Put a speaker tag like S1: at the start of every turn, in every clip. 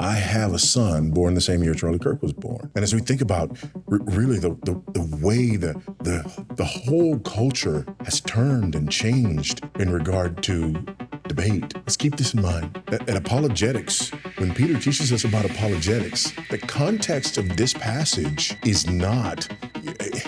S1: I have a son born the same year Charlie Kirk was born. And as we think about really the way the whole culture has turned and changed in regard to debate, let's keep this in mind. At apologetics, when Peter teaches us about apologetics, the context of this passage is not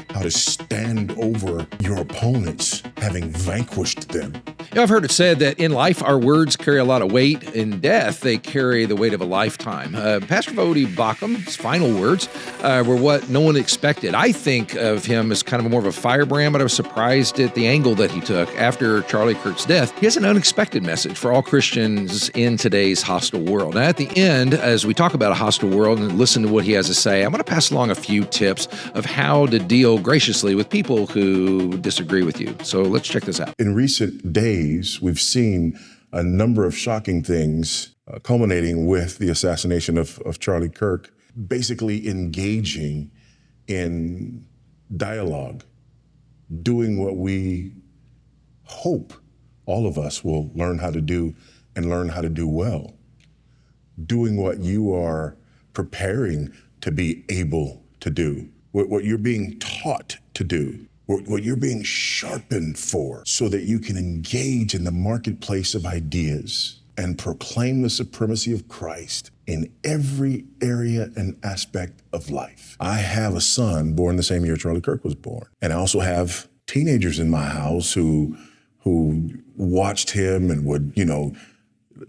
S1: how to stand over your opponents having vanquished them.
S2: You know, I've heard it said that in life, our words carry a lot of weight. In death, they carry the weight of a lifetime. Pastor Voddie Baucham's final words were what no one expected. I think of him as kind of more of a firebrand, but I was surprised at the angle that he took. After Charlie Kirk's death, he has an unexpected message for all Christians in today's hostile world. Now, at the end, as we talk about a hostile world and listen to what he has to say, I'm going to pass along a few tips of how to deal graciously with people who disagree with you. So let's check this out.
S1: In recent days, we've seen a number of shocking things culminating with the assassination of Charlie Kirk, basically engaging in dialogue, doing what we hope all of us will learn how to do and learn how to do well, doing what you are preparing to be able to do, what you're being taught to do, what you're being sharpened for, so that you can engage in the marketplace of ideas and proclaim the supremacy of Christ in every area and aspect of life. I have a son born the same year Charlie Kirk was born. And I also have teenagers in my house who watched him and would,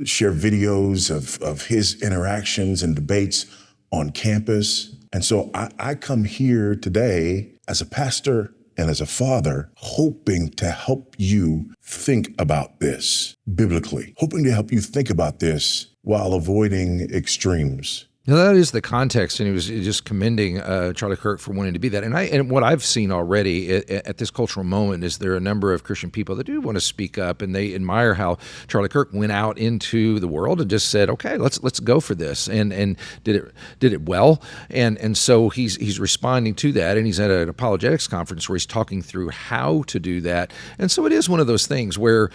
S1: share videos of his interactions and debates on campus. And so I come here today as a pastor and as a father, hoping to help you think about this biblically, hoping to help you think about this while avoiding extremes.
S2: Now, that is the context, and he was just commending Charlie Kirk for wanting to be that. And what I've seen already at this cultural moment is there are a number of Christian people that do want to speak up, and they admire how Charlie Kirk went out into the world and just said, "Okay, let's go for this," and did it well. And so he's responding to that, and he's at an apologetics conference where he's talking through how to do that. And so it is one of those things where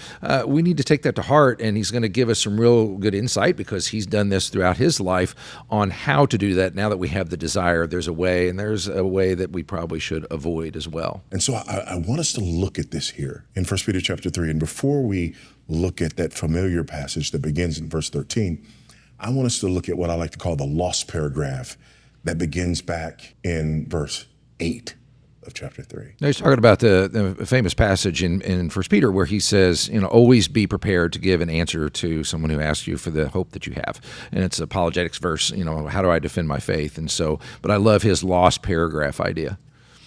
S2: we need to take that to heart, and he's going to give us some real good insight because he's done this throughout his life on how to do that. Now that we have the desire, there's a way, and there's a way that we probably should avoid as well.
S1: And so I want us to look at this here in 1 Peter chapter 3. And before we look at that familiar passage that begins in verse 13, I want us to look at what I like to call the lost paragraph that begins back in verse 8 of chapter 3.
S2: Now he's talking about the famous passage in 1 Peter where he says, always be prepared to give an answer to someone who asks you for the hope that you have. And it's apologetics verse, how do I defend my faith? And so, but I love his lost paragraph idea.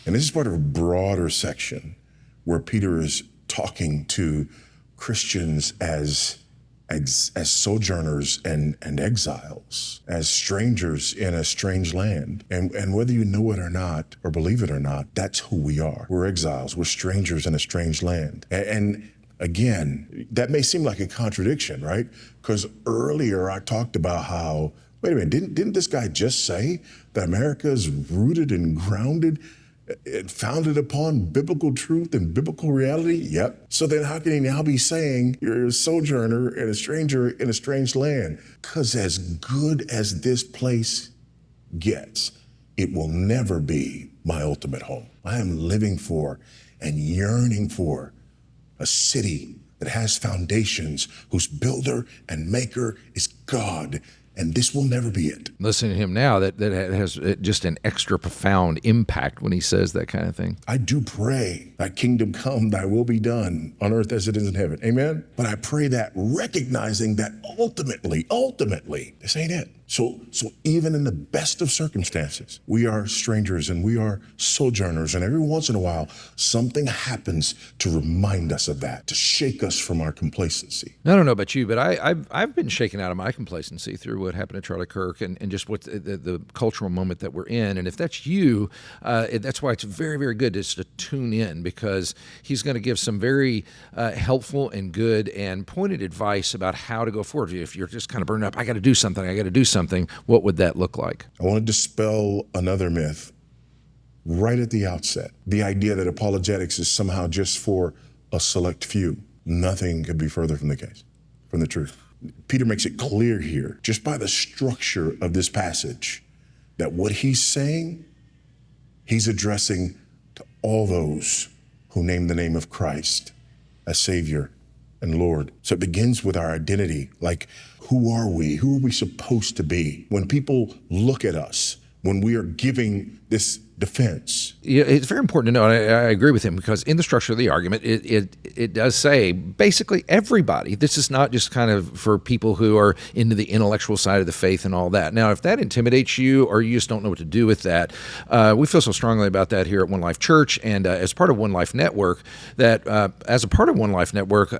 S1: And this is part of a broader section where Peter is talking to Christians as sojourners and exiles, as strangers in a strange land. And whether you know it or not, or believe it or not, that's who we are. We're exiles. We're strangers in a strange land. And again, that may seem like a contradiction, right? Because earlier I talked about how, wait a minute, didn't this guy just say that America is rooted and grounded and founded upon biblical truth and biblical reality? Yep. So then how can he now be saying you're a sojourner and a stranger in a strange land? Because as good as this place gets, it will never be my ultimate home. I am living for and yearning for a city that has foundations, whose builder and maker is God. And this will never be it.
S2: Listen to him now, that has just an extra profound impact when he says that kind of thing.
S1: I do pray, thy kingdom come, thy will be done on earth as it is in heaven. Amen? But I pray that recognizing that ultimately, this ain't it. So even in the best of circumstances, we are strangers and we are sojourners. And every once in a while, something happens to remind us of that, to shake us from our complacency.
S2: I don't know about you, but I've been shaken out of my complacency through what happened to Charlie Kirk and just what the cultural moment that we're in. And if that's you, that's why it's very, very good just to tune in, because he's going to give some very helpful and good and pointed advice about how to go forward. If you're just kind of burned up, I got to do something, what would that look like?
S1: I want to dispel another myth right at the outset. The idea that apologetics is somehow just for a select few. Nothing could be further from the case, from the truth. Peter makes it clear here, just by the structure of this passage, that what he's saying, he's addressing to all those who name the name of Christ as Savior and Lord. So it begins with our identity. Like, who are we? Who are we supposed to be? When people look at us, when we are giving this defense.
S2: Yeah, it's very important to know, and I agree with him, because in the structure of the argument, it does say basically everybody. This is not just kind of for people who are into the intellectual side of the faith and all that. Now, if that intimidates you or you just don't know what to do with that, we feel so strongly about that here at One Life Church, and as part of One Life Network, that as a part of One Life Network,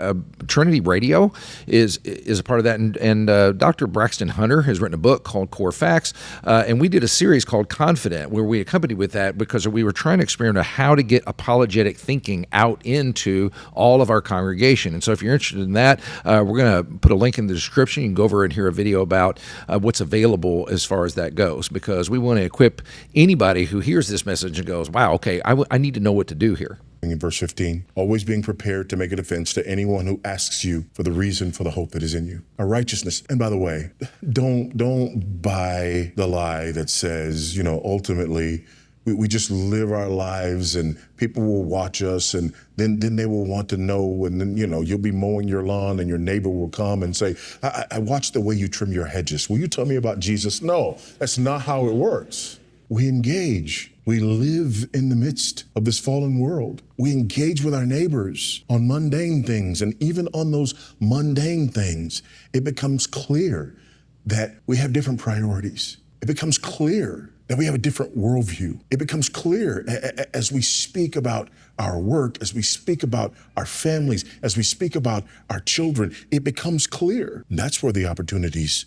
S2: Trinity Radio is a part of that, and Dr. Braxton Hunter has written a book called Core Facts, and we did a series called Confident, where we accompanied with that because we were trying to experiment on how to get apologetic thinking out into all of our congregation. And so if you're interested in that, we're going to put a link in the description. You can go over and hear a video about what's available as far as that goes, because we want to equip anybody who hears this message and goes, wow, okay, I need to know what to do here.
S1: In verse 15, always being prepared to make a defense to anyone who asks you for the reason for the hope that is in you, our righteousness. And by the way, don't buy the lie that says, ultimately, we just live our lives and people will watch us and then they will want to know, and then, you'll be mowing your lawn and your neighbor will come and say, I watched the way you trim your hedges. Will you tell me about Jesus? No, that's not how it works. We engage. We live in the midst of this fallen world. We engage with our neighbors on mundane things, and even on those mundane things, it becomes clear that we have different priorities. It becomes clear that we have a different worldview. It becomes clear as we speak about our work, as we speak about our families, as we speak about our children, it becomes clear. And that's where the opportunities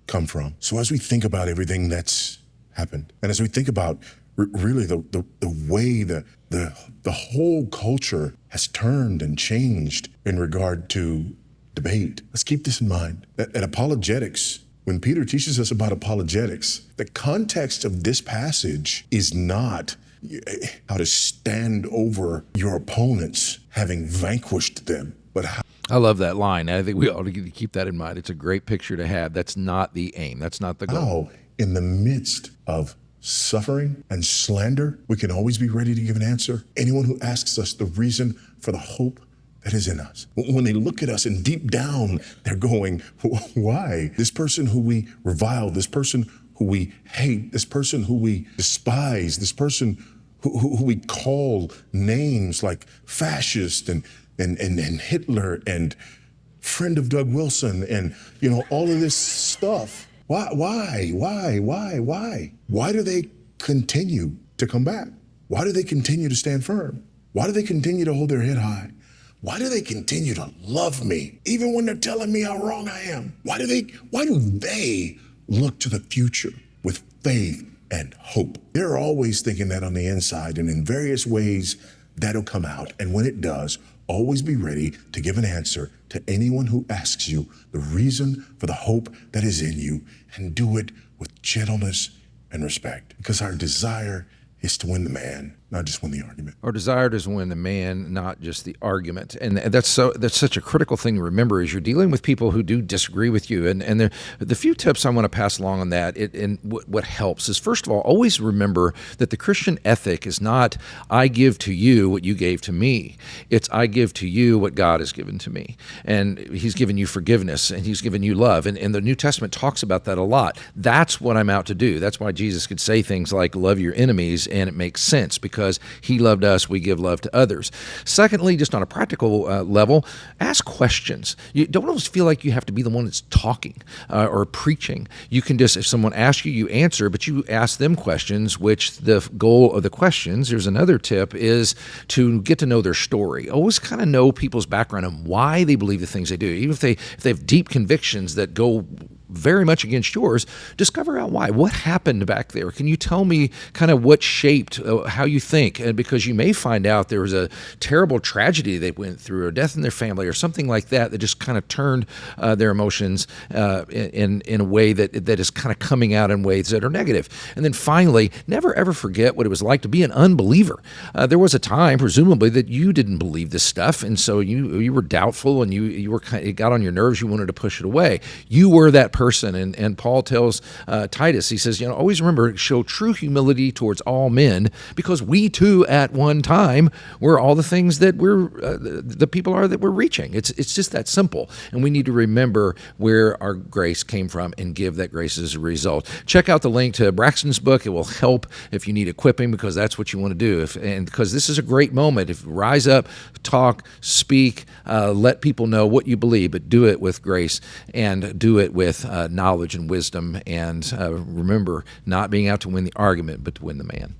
S1: come from. So as we think about everything that's happened, and as we think about really the way the whole culture has turned and changed in regard to debate, let's keep this in mind. That apologetics, when Peter teaches us about apologetics, the context of this passage is not how to stand over your opponents having vanquished them, but how.
S2: I love that line. I think we ought to keep that in mind. It's a great picture to have. That's not the aim. That's not the goal.
S1: How, in the midst of suffering and slander, we can always be ready to give an answer. Anyone who asks us the reason for the hope that is in us. When they look at us and deep down, they're going, why? This person who we revile, this person who we hate, this person who we despise, this person who we call names like fascist and Hitler and friend of Doug Wilson and, all of this stuff. Why? Why do they continue to come back? Why do they continue to stand firm? Why do they continue to hold their head high? Why do they continue to love me, even when they're telling me how wrong I am? Why do they look to the future with faith and hope? They're always thinking that on the inside, and in various ways, that'll come out. And when it does, always be ready to give an answer to anyone who asks you the reason for the hope that is in you, and do it with gentleness and respect, because our desire is to win the man, not just win the argument.
S2: Our desire is to win the man, not just the argument. And that's such a critical thing to remember as you're dealing with people who do disagree with you. And the few tips I want to pass along on that, and what helps is, first of all, always remember that the Christian ethic is not, I give to you what you gave to me. It's, I give to you what God has given to me. And he's given you forgiveness, and he's given you love. And the New Testament talks about that a lot. That's what I'm out to do. That's why Jesus could say things like, love your enemies, and it makes sense, because he loved us, we give love to others. Secondly, just on a practical level, ask questions. You don't always feel like you have to be the one that's talking or preaching. You can just, if someone asks you, you answer, but you ask them questions, which the goal of the questions, here's another tip, is to get to know their story. Always kind of know people's background and why they believe the things they do. Even if they have deep convictions that go very much against yours, discover out why. What happened back there? Can you tell me kind of what shaped how you think? And because you may find out there was a terrible tragedy they went through, or death in their family, or something like that, that just kind of turned their emotions in a way that is kind of coming out in ways that are negative. And then finally, never ever forget what it was like to be an unbeliever. There was a time, presumably, that you didn't believe this stuff, and so you were doubtful, and you were kind of, it got on your nerves. You wanted to push it away. You were that person, and Paul tells Titus, he says, always remember, show true humility towards all men, because we too at one time were all the things that we're the people are that we're reaching. It's just that simple, and we need to remember where our grace came from and give that grace as a result. Check out the link to Braxton's book. It will help if you need equipping, because that's what you want to do. And because this is a great moment. If rise up, talk, speak, let people know what you believe, but do it with grace and do it with knowledge and wisdom. And remember, not being out to win the argument, but to win the man.